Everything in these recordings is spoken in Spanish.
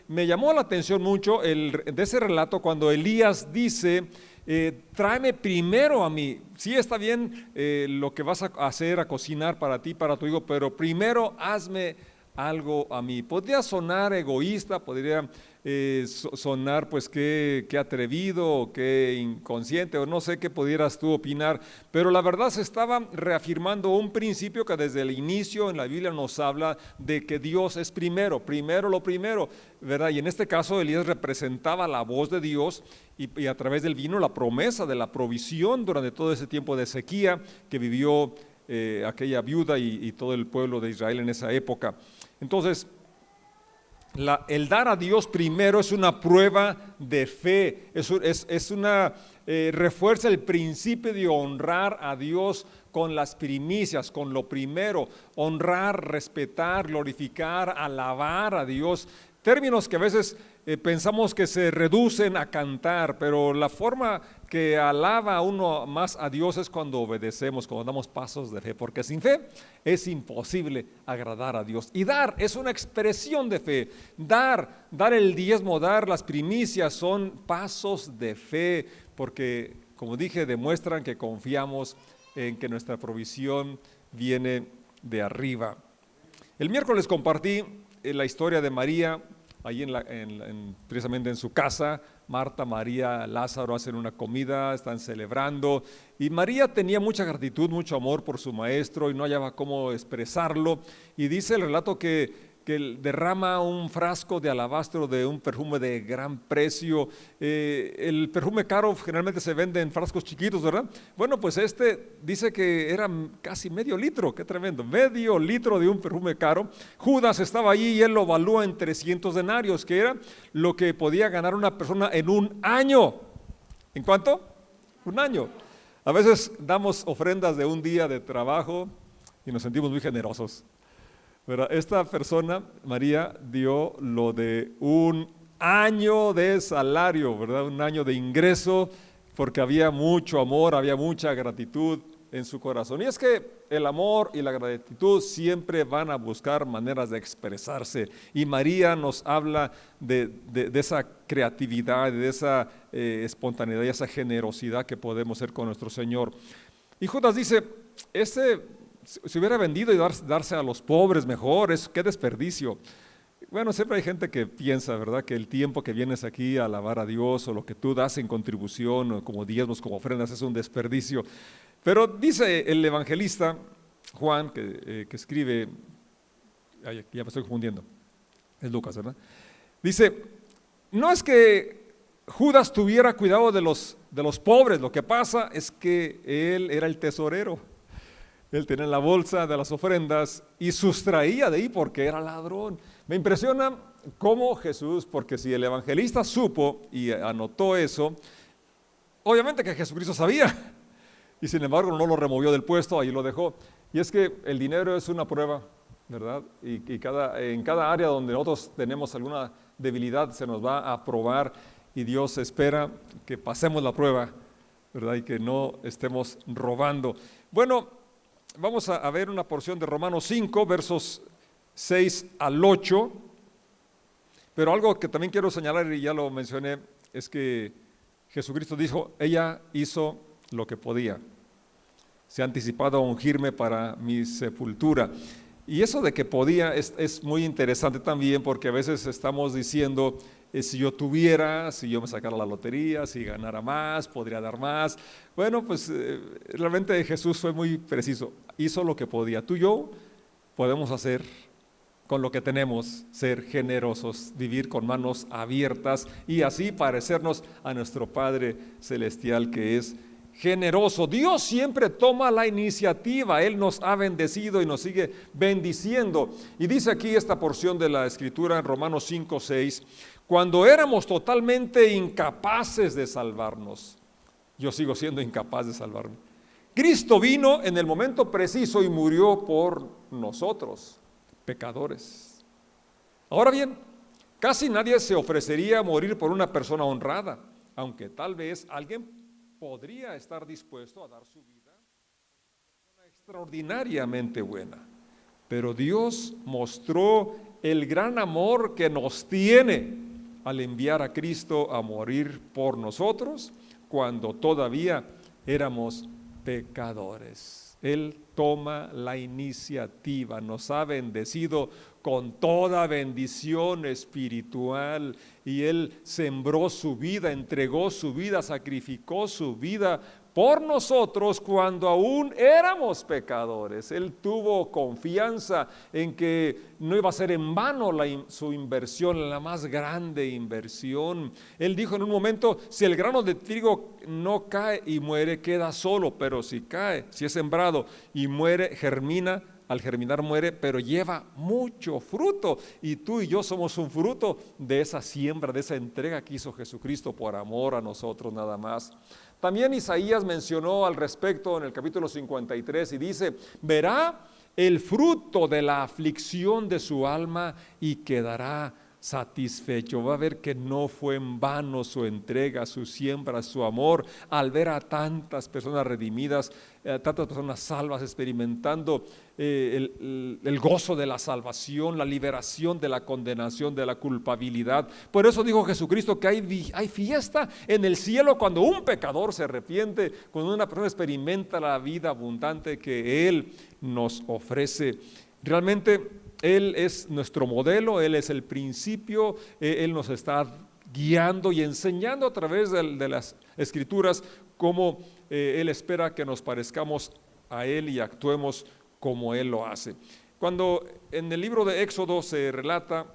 me llamó la atención mucho de ese relato cuando Elías dice, tráeme primero a mí. Sí, está bien lo que vas a hacer, a cocinar para ti, para tu hijo, pero primero hazme algo a mí. Podría sonar egoísta, podría sonar pues qué atrevido o qué inconsciente o no sé qué pudieras tú opinar, pero la verdad se estaba reafirmando un principio que desde el inicio en la Biblia nos habla de que Dios es primero lo primero, ¿verdad? Y en este caso Elías representaba la voz de Dios y a través del vino la promesa de la provisión durante todo ese tiempo de sequía que vivió aquella viuda y todo el pueblo de Israel en esa época. Entonces, el dar a Dios primero es una prueba de fe, refuerza el principio de honrar a Dios con las primicias, con lo primero, honrar, respetar, glorificar, alabar a Dios. Términos que a veces pensamos que se reducen a cantar, pero la forma que alaba a uno más a Dios es cuando obedecemos, cuando damos pasos de fe, porque sin fe es imposible agradar a Dios. Y dar es una expresión de fe. Dar el diezmo, dar las primicias son pasos de fe, porque como dije, demuestran que confiamos en que nuestra provisión viene de arriba. El miércoles compartí la historia de María, ahí precisamente en su casa. Marta, María, Lázaro hacen una comida, están celebrando, y María tenía mucha gratitud, mucho amor por su maestro y no hallaba cómo expresarlo, y dice el relato que derrama un frasco de alabastro de un perfume de gran precio. El perfume caro generalmente se vende en frascos chiquitos, ¿verdad? Bueno, pues dice que era casi medio litro, qué tremendo, medio litro de un perfume caro. Judas estaba allí y él lo evalúa en 300 denarios, que era lo que podía ganar una persona en un año. ¿En cuánto? Un año. A veces damos ofrendas de un día de trabajo y nos sentimos muy generosos. ¿Verdad? Esta persona, María, dio lo de un año de salario, ¿verdad? Un año de ingreso, porque había mucho amor, había mucha gratitud en su corazón. Y es que el amor y la gratitud siempre van a buscar maneras de expresarse. Y María nos habla de esa creatividad, de esa espontaneidad y esa generosidad que podemos ser con nuestro Señor. Y Judas dice, se hubiera vendido y darse a los pobres mejor, qué desperdicio. Bueno, siempre hay gente que piensa, ¿verdad?, que el tiempo que vienes aquí a alabar a Dios o lo que tú das en contribución, o como diezmos, como ofrendas, es un desperdicio. Pero dice el evangelista Juan, que escribe, ya me estoy confundiendo, es Lucas, ¿verdad? Dice, no es que Judas tuviera cuidado de los pobres, lo que pasa es que él era el tesorero. Él tenía la bolsa de las ofrendas y sustraía de ahí porque era ladrón. Me impresiona cómo Jesús, porque si el evangelista supo y anotó eso, obviamente que Jesucristo sabía, y sin embargo no lo removió del puesto, ahí lo dejó. Y es que el dinero es una prueba, ¿verdad? Y en cada área donde nosotros tenemos alguna debilidad se nos va a probar y Dios espera que pasemos la prueba, ¿verdad? Y que no estemos robando. Bueno, vamos a ver una porción de Romanos 5, versos 6 al 8, pero algo que también quiero señalar, y ya lo mencioné, es que Jesucristo dijo, ella hizo lo que podía, se ha anticipado a ungirme para mi sepultura. Y eso de que podía es muy interesante también, porque a veces estamos diciendo, si yo tuviera, si yo me sacara la lotería, si ganara más, podría dar más. Bueno, pues realmente Jesús fue muy preciso, hizo lo que podía. Tú y yo podemos hacer con lo que tenemos, ser generosos, vivir con manos abiertas y así parecernos a nuestro Padre Celestial que es generoso. Dios siempre toma la iniciativa, Él nos ha bendecido y nos sigue bendiciendo. Y dice aquí esta porción de la Escritura en Romanos 5, 6, cuando éramos totalmente incapaces de salvarnos, yo sigo siendo incapaz de salvarme, Cristo vino en el momento preciso y murió por nosotros, pecadores. Ahora bien, casi nadie se ofrecería a morir por una persona honrada, aunque tal vez alguien podría estar dispuesto a dar su vida por una persona extraordinariamente buena. Pero Dios mostró el gran amor que nos tiene al enviar a Cristo a morir por nosotros cuando todavía éramos pecadores. Él toma la iniciativa, nos ha bendecido con toda bendición espiritual y Él sembró su vida, entregó su vida, sacrificó su vida por nosotros cuando aún éramos pecadores. Él tuvo confianza en que no iba a ser en vano su inversión, la más grande inversión. Él dijo en un momento, si el grano de trigo no cae y muere, queda solo, pero si cae, si es sembrado y muere, germina. Al germinar muere, pero lleva mucho fruto, y tú y yo somos un fruto de esa siembra, de esa entrega que hizo Jesucristo por amor a nosotros nada más. También Isaías mencionó al respecto en el capítulo 53 y dice, verá el fruto de la aflicción de su alma y quedará satisfecho. Va a ver que no fue en vano su entrega, su siembra, su amor, al ver a tantas personas redimidas, tantas personas salvas, experimentando el gozo de la salvación, la liberación de la condenación, de la culpabilidad. Por eso dijo Jesucristo que hay fiesta en el cielo cuando un pecador se arrepiente, cuando una persona experimenta la vida abundante que Él nos ofrece. Realmente Él es nuestro modelo, Él es el principio, Él nos está guiando y enseñando a través de las Escrituras cómo Él espera que nos parezcamos a Él y actuemos como Él lo hace. Cuando en el libro de Éxodo se relata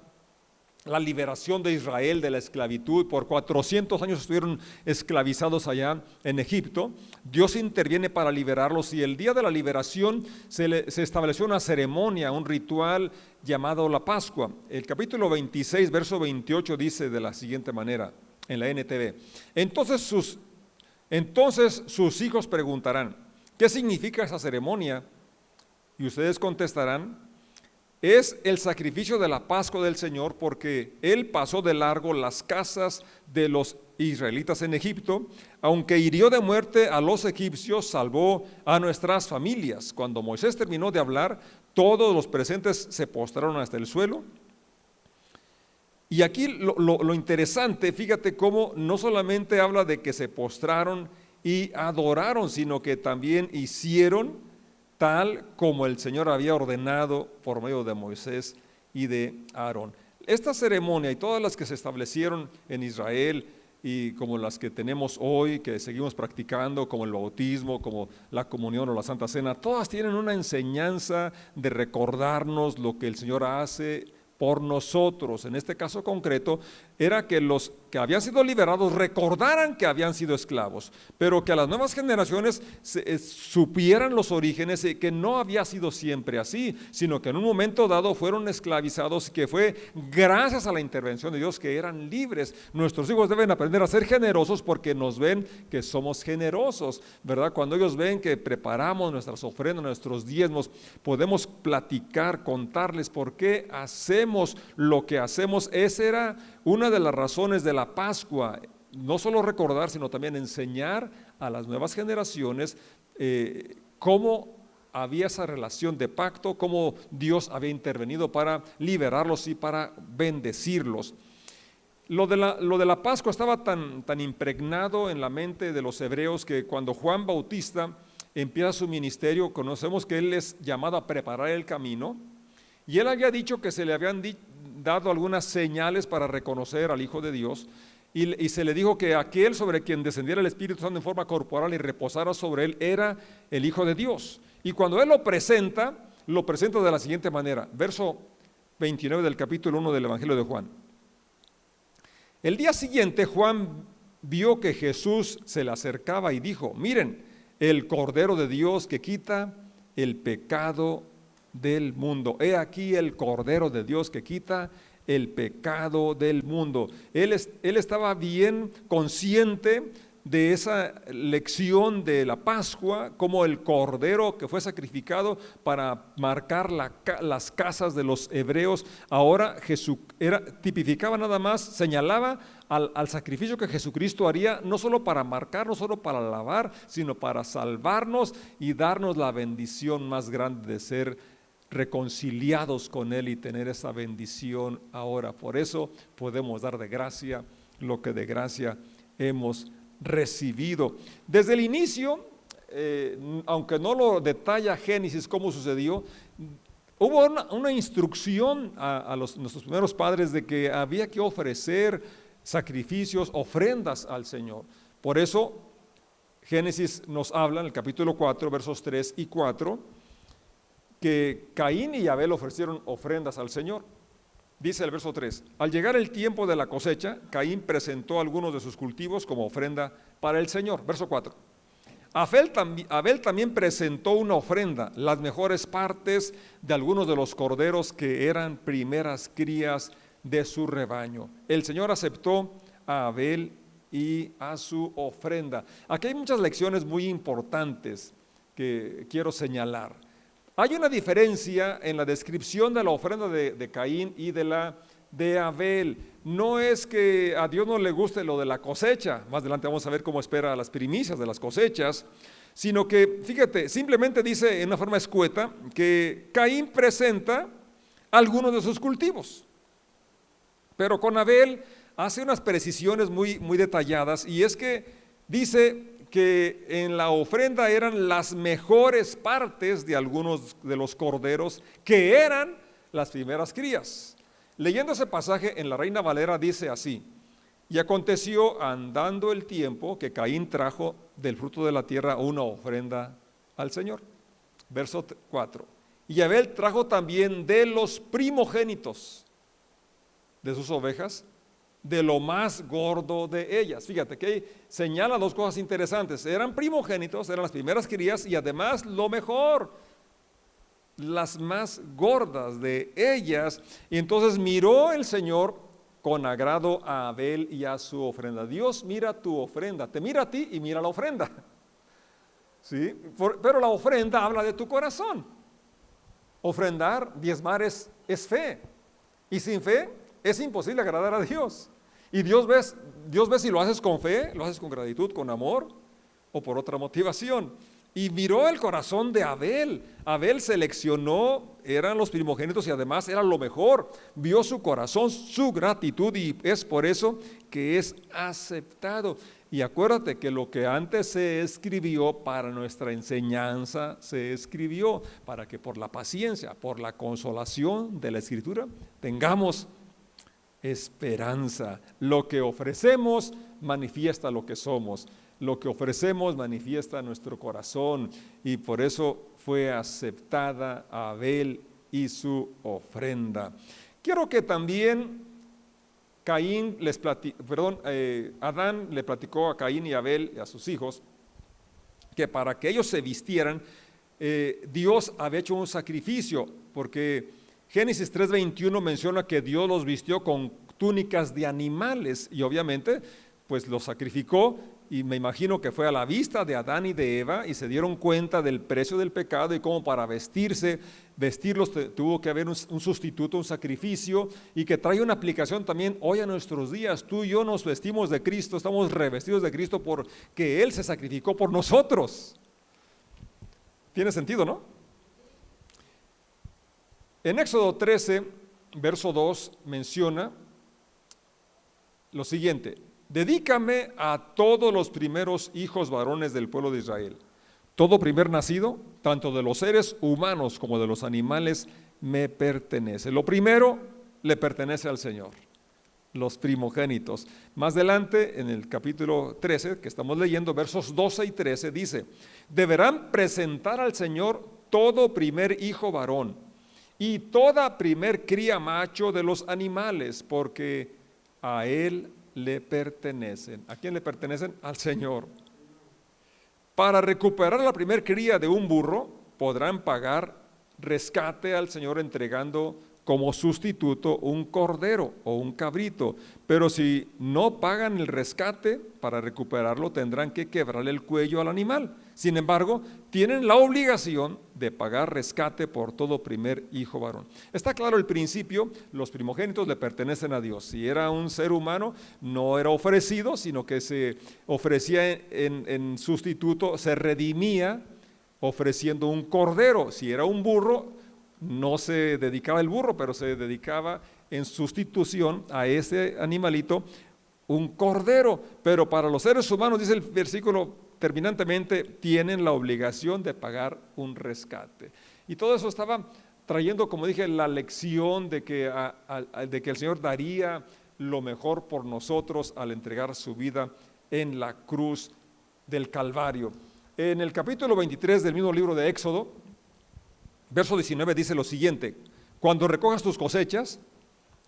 la liberación de Israel de la esclavitud, por 400 años estuvieron esclavizados allá en Egipto, Dios interviene para liberarlos y el día de la liberación se estableció una ceremonia, un ritual llamado la Pascua. El capítulo 26, verso 28 dice de la siguiente manera, en la NTV, entonces sus hijos preguntarán, ¿qué significa esa ceremonia? Y ustedes contestarán, es el sacrificio de la Pascua del Señor, porque Él pasó de largo las casas de los israelitas en Egipto, aunque hirió de muerte a los egipcios, salvó a nuestras familias. Cuando Moisés terminó de hablar, todos los presentes se postraron hasta el suelo. Y aquí lo interesante, fíjate cómo no solamente habla de que se postraron y adoraron, sino que también hicieron tal como el Señor había ordenado por medio de Moisés y de Aarón. Esta ceremonia y todas las que se establecieron en Israel y como las que tenemos hoy, que seguimos practicando, como el bautismo, como la comunión o la Santa Cena, todas tienen una enseñanza de recordarnos lo que el Señor hace por nosotros. En este caso concreto, era que los que habían sido liberados recordaran que habían sido esclavos, pero que a las nuevas generaciones supieran los orígenes y que no había sido siempre así, sino que en un momento dado fueron esclavizados y que fue gracias a la intervención de Dios que eran libres. Nuestros hijos deben aprender a ser generosos porque nos ven que somos generosos, ¿verdad? Cuando ellos ven que preparamos nuestras ofrendas, nuestros diezmos, podemos platicar, contarles por qué hacemos lo que hacemos. Esa era una de las razones de la Pascua, no solo recordar, sino también enseñar a las nuevas generaciones cómo había esa relación de pacto, cómo Dios había intervenido para liberarlos y para bendecirlos. Lo de la Pascua estaba tan impregnado en la mente de los hebreos que cuando Juan Bautista empieza su ministerio, conocemos que él es llamado a preparar el camino, y él había dicho que se le habían dado algunas señales para reconocer al Hijo de Dios, y se le dijo que aquel sobre quien descendiera el Espíritu Santo en forma corporal y reposara sobre él era el Hijo de Dios. Y cuando él lo presenta de la siguiente manera, verso 29 del capítulo 1 del Evangelio de Juan. El día siguiente Juan vio que Jesús se le acercaba y dijo, miren, el Cordero de Dios que quita el pecado del mundo. He aquí el Cordero de Dios que quita el pecado del mundo. Él estaba bien consciente de esa lección de la Pascua, como el Cordero que fue sacrificado para marcar las casas de los hebreos. Ahora tipificaba nada más, señalaba al sacrificio que Jesucristo haría, no solo para marcar, no solo para lavar, sino para salvarnos y darnos la bendición más grande de ser reconciliados con Él y tener esa bendición ahora. Por eso podemos dar de gracia lo que de gracia hemos recibido. Desde el inicio, aunque no lo detalla Génesis cómo sucedió, hubo una instrucción a nuestros primeros padres de que había que ofrecer sacrificios, ofrendas al Señor. Por eso Génesis nos habla en el capítulo 4, versos 3 y 4, que Caín y Abel ofrecieron ofrendas al Señor. Dice el verso 3, al llegar el tiempo de la cosecha, Caín presentó algunos de sus cultivos como ofrenda para el Señor. Verso 4, Abel también presentó una ofrenda, las mejores partes de algunos de los corderos que eran primeras crías de su rebaño. El Señor aceptó a Abel y a su ofrenda. Aquí hay muchas lecciones muy importantes que quiero señalar. Hay una diferencia en la descripción de la ofrenda de Caín y de la de Abel. No es que a Dios no le guste lo de la cosecha, más adelante vamos a ver cómo espera las primicias de las cosechas, sino que, fíjate, simplemente dice en una forma escueta que Caín presenta algunos de sus cultivos, pero con Abel hace unas precisiones muy detalladas, y es que dice que en la ofrenda eran las mejores partes de algunos de los corderos que eran las primeras crías. Leyendo ese pasaje en la Reina Valera dice así: y aconteció andando el tiempo que Caín trajo del fruto de la tierra una ofrenda al Señor. Verso 4, y Abel trajo también de los primogénitos de sus ovejas, de lo más gordo de ellas. Fíjate que señala dos cosas interesantes: eran primogénitos, eran las primeras crías, y además lo mejor, las más gordas de ellas. Y entonces miró el Señor con agrado a Abel y a su ofrenda. Dios mira tu ofrenda, te mira a ti y mira la ofrenda, ¿sí? Pero la ofrenda habla de tu corazón. Ofrendar, diezmar es fe, y sin fe es imposible agradar a Dios. Y Dios ve si lo haces con fe, lo haces con gratitud, con amor o por otra motivación. Y miró el corazón de Abel. Abel seleccionó, eran los primogénitos y además era lo mejor. Vio su corazón, su gratitud, y es por eso que es aceptado. Y acuérdate que lo que antes se escribió para nuestra enseñanza, se escribió para que por la paciencia, por la consolación de la Escritura, tengamos esperanza. Lo que ofrecemos manifiesta lo que somos. Lo que ofrecemos manifiesta nuestro corazón, y por eso fue aceptada Abel y su ofrenda. Quiero que también Adán le platicó a Caín y Abel y a sus hijos que para que ellos se vistieran, Dios había hecho un sacrificio, porque Génesis 3:21 menciona que Dios los vistió con túnicas de animales, y obviamente pues los sacrificó. Y me imagino que fue a la vista de Adán y de Eva, y se dieron cuenta del precio del pecado, y cómo para vestirlos tuvo que haber un sustituto, un sacrificio, y que trae una aplicación también hoy a nuestros días. Tú y yo nos vestimos de Cristo, estamos revestidos de Cristo porque Él se sacrificó por nosotros. ¿Tiene sentido, no? En Éxodo 13, verso 2, menciona lo siguiente: dedícame a todos los primeros hijos varones del pueblo de Israel. Todo primer nacido, tanto de los seres humanos como de los animales, me pertenece. Lo primero le pertenece al Señor, los primogénitos. Más adelante, en el capítulo 13, que estamos leyendo, versos 12 y 13, dice: deberán presentar al Señor todo primer hijo varón y toda primer cría macho de los animales, porque a Él le pertenecen. ¿A quién le pertenecen? Al Señor. Para recuperar la primer cría de un burro, podrán pagar rescate al Señor entregando como sustituto un cordero o un cabrito, pero si no pagan el rescate para recuperarlo, tendrán que quebrarle el cuello al animal. Sin embargo, tienen la obligación de pagar rescate por todo primer hijo varón. Está claro el principio: los primogénitos le pertenecen a Dios. Si era un ser humano, no era ofrecido, sino que se ofrecía en sustituto, se redimía ofreciendo un cordero. Si era un burro, no se dedicaba el burro, pero se dedicaba en sustitución a ese animalito un cordero. Pero para los seres humanos, dice el versículo terminantemente, tienen la obligación de pagar un rescate. Y todo eso estaba trayendo, como dije, la lección de que el Señor daría lo mejor por nosotros al entregar su vida en la cruz del Calvario. En el capítulo 23 del mismo libro de Éxodo, verso 19 dice lo siguiente: cuando recojas tus cosechas,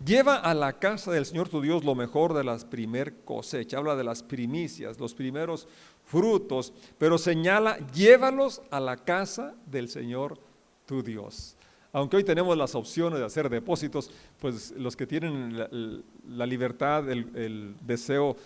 lleva a la casa del Señor tu Dios lo mejor de las primer cosecha. Habla de las primicias, los primeros frutos, pero señala, llévalos a la casa del Señor tu Dios. Aunque hoy tenemos las opciones de hacer depósitos, pues los que tienen la libertad, el deseo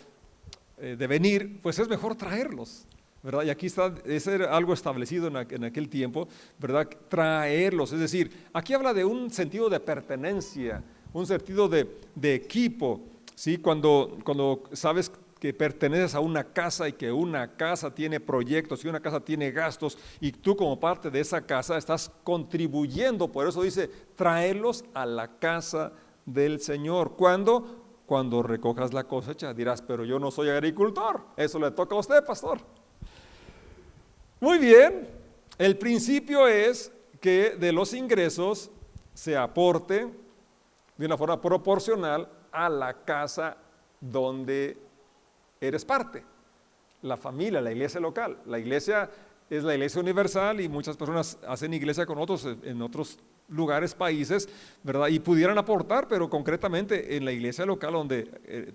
de venir, pues es mejor traerlos, ¿verdad? Y aquí está, ese era algo establecido en aquel tiempo, ¿verdad? Traerlos, es decir, aquí habla de un sentido de pertenencia, un sentido de equipo, ¿sí? Cuando sabes que perteneces a una casa y que una casa tiene proyectos y una casa tiene gastos y tú como parte de esa casa estás contribuyendo, por eso dice, traerlos a la casa del Señor. Cuando recojas la cosecha. Dirás, pero yo no soy agricultor, eso le toca a usted, pastor. Muy bien, el principio es que de los ingresos se aporte de una forma proporcional a la casa donde eres parte, la familia, la iglesia local. La iglesia es la iglesia universal y muchas personas hacen iglesia con otros en otros lugares, países, ¿verdad? Y pudieran aportar, pero concretamente en la iglesia local donde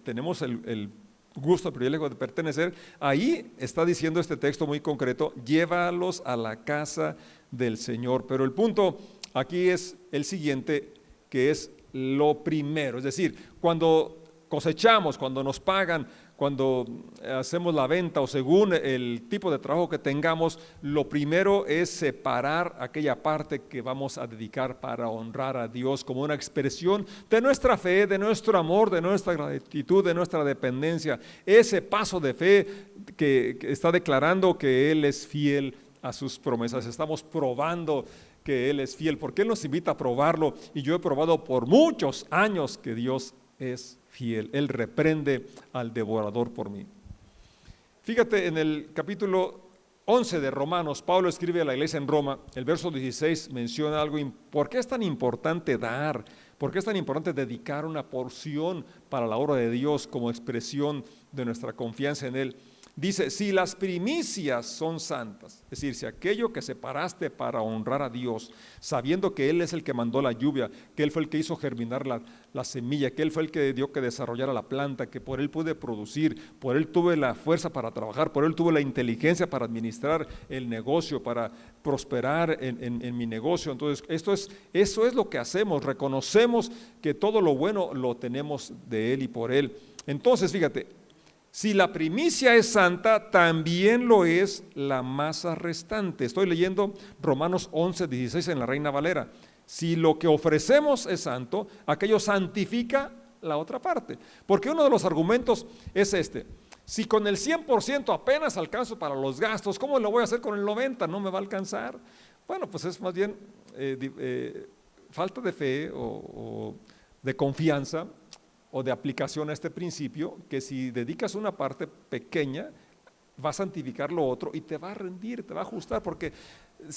tenemos el gusto, el privilegio de pertenecer, ahí está diciendo este texto muy concreto, llévalos a la casa del Señor. Pero el punto aquí es el siguiente, que es lo primero, es decir, cuando cosechamos, cuando nos pagan, cuando hacemos la venta o según el tipo de trabajo que tengamos, lo primero es separar aquella parte que vamos a dedicar para honrar a Dios como una expresión de nuestra fe, de nuestro amor, de nuestra gratitud, de nuestra dependencia. Ese paso de fe que está declarando que Él es fiel a sus promesas. Estamos probando que Él es fiel, porque Él nos invita a probarlo, y yo he probado por muchos años que Dios es fiel. Él reprende al devorador por mí. Fíjate, en el capítulo 11 de Romanos, Pablo escribe a la iglesia en Roma, el verso 16 menciona algo. ¿Por qué es tan importante dar? ¿Por qué es tan importante dedicar una porción para la obra de Dios como expresión de nuestra confianza en Él? Dice, si las primicias son santas, es decir, si aquello que separaste para honrar a Dios, sabiendo que Él es el que mandó la lluvia, que Él fue el que hizo germinar la semilla, que Él fue el que dio que desarrollara la planta, que por Él pude producir, por Él tuve la fuerza para trabajar, por Él tuve la inteligencia para administrar el negocio, para prosperar en mi negocio. Entonces, eso es lo que hacemos, reconocemos que todo lo bueno lo tenemos de Él y por Él. Entonces, fíjate, si la primicia es santa, también lo es la masa restante. Estoy leyendo Romanos 11, 16 en la Reina Valera. Si lo que ofrecemos es santo, aquello santifica la otra parte. Porque uno de los argumentos es este: si con el 100% apenas alcanzo para los gastos, ¿cómo lo voy a hacer con el 90%? No me va a alcanzar. Bueno, pues es más bien falta de fe o de confianza o de aplicación a este principio, que si dedicas una parte pequeña, va a santificar lo otro y te va a rendir, te va a ajustar, porque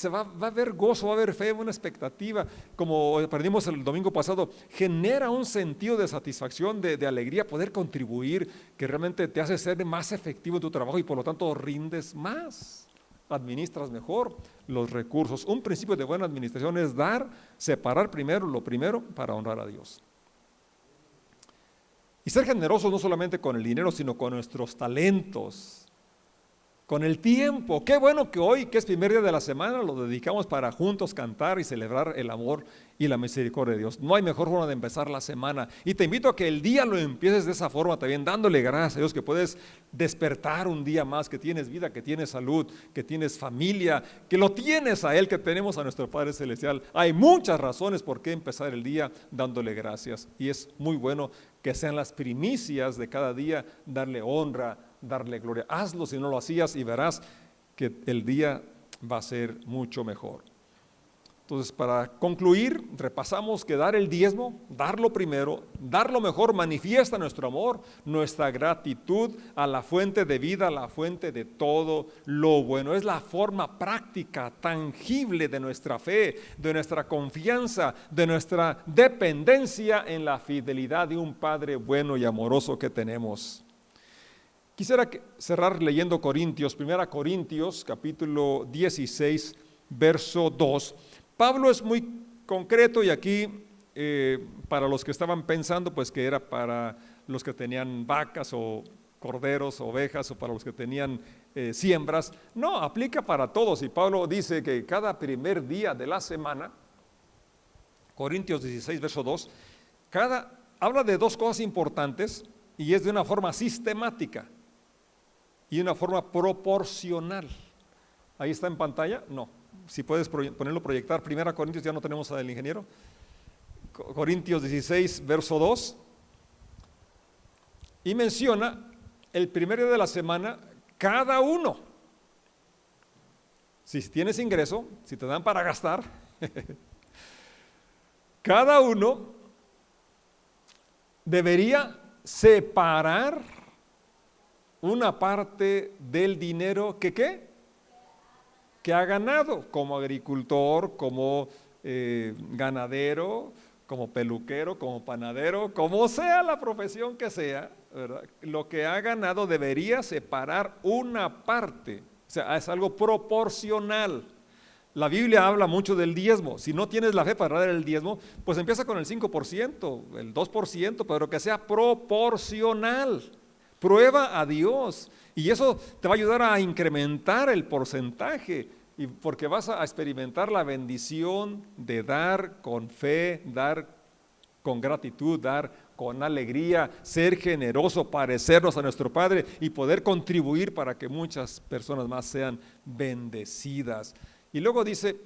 va a haber gozo, va a haber fe, una expectativa. Como aprendimos el domingo pasado, genera un sentido de satisfacción, de alegría, poder contribuir, que realmente te hace ser más efectivo en tu trabajo y por lo tanto rindes más, administras mejor los recursos. Un principio de buena administración es dar, separar lo primero para honrar a Dios. Y ser generosos no solamente con el dinero, sino con nuestros talentos, con el tiempo. Qué bueno que hoy, que es primer día de la semana, lo dedicamos para juntos cantar y celebrar el amor y la misericordia de Dios. No hay mejor forma de empezar la semana. Y te invito a que el día lo empieces de esa forma también, dándole gracias a Dios que puedes despertar un día más, que tienes vida, que tienes salud, que tienes familia, que lo tienes a Él, que tenemos a nuestro Padre Celestial. Hay muchas razones por qué empezar el día dándole gracias. Y es muy bueno que sean las primicias de cada día, darle honra, darle gloria. Hazlo si no lo hacías y verás que el día va a ser mucho mejor. Entonces, para concluir, repasamos que dar el diezmo, dar lo primero, dar lo mejor, manifiesta nuestro amor, nuestra gratitud a la fuente de vida, a la fuente de todo lo bueno. Es la forma práctica, tangible de nuestra fe, de nuestra confianza, de nuestra dependencia en la fidelidad de un Padre bueno y amoroso que tenemos. Quisiera cerrar leyendo Corintios, 1 Corintios, capítulo 16, verso 2. Pablo es muy concreto y aquí para los que estaban pensando pues que era para los que tenían vacas o corderos, ovejas, o para los que tenían siembras, no, aplica para todos. Y Pablo dice que cada primer día de la semana, Corintios 16, verso 2, habla de dos cosas importantes y es de una forma sistemática y de una forma proporcional. ¿Ahí está en pantalla? No. Si puedes ponerlo, proyectar. 1 Corintios, ya no tenemos al ingeniero. Corintios 16, verso 2. Y menciona el primer día de la semana, cada uno. Si tienes ingreso, si te dan para gastar, cada uno debería separar una parte del dinero que ha ganado, como agricultor, como ganadero, como peluquero, como panadero, como sea la profesión que sea, ¿verdad? Lo que ha ganado debería separar una parte, o sea, es algo proporcional. La Biblia habla mucho del diezmo. Si no tienes la fe para dar el diezmo, pues empieza con el 5%, el 2%, pero que sea proporcional. Prueba a Dios y eso te va a ayudar a incrementar el porcentaje, y porque vas a experimentar la bendición de dar con fe, dar con gratitud, dar con alegría, ser generoso, parecernos a nuestro Padre y poder contribuir para que muchas personas más sean bendecidas. Y luego dice,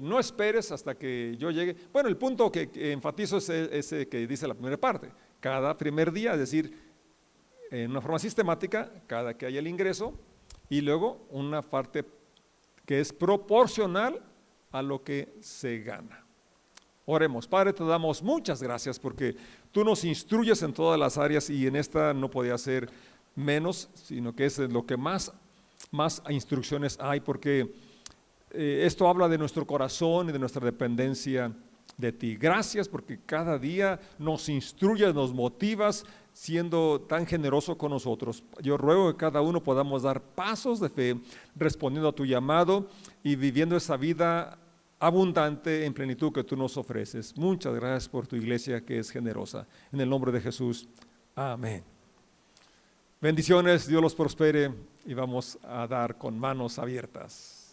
no esperes hasta que yo llegue. Bueno, el punto que enfatizo es ese que dice la primera parte, cada primer día, es decir, en una forma sistemática, cada que haya el ingreso, y luego una parte que es proporcional a lo que se gana. Oremos. Padre, te damos muchas gracias porque tú nos instruyes en todas las áreas y en esta no podía ser menos, sino que es lo que más instrucciones hay, porque esto habla de nuestro corazón y de nuestra dependencia de ti. Gracias porque cada día nos instruyes, nos motivas, siendo tan generoso con nosotros. Yo ruego que cada uno podamos dar pasos de fe, respondiendo a tu llamado y viviendo esa vida abundante en plenitud que tú nos ofreces. Muchas gracias por tu iglesia que es generosa. En el nombre de Jesús, amén. Bendiciones, Dios los prospere y vamos a dar con manos abiertas.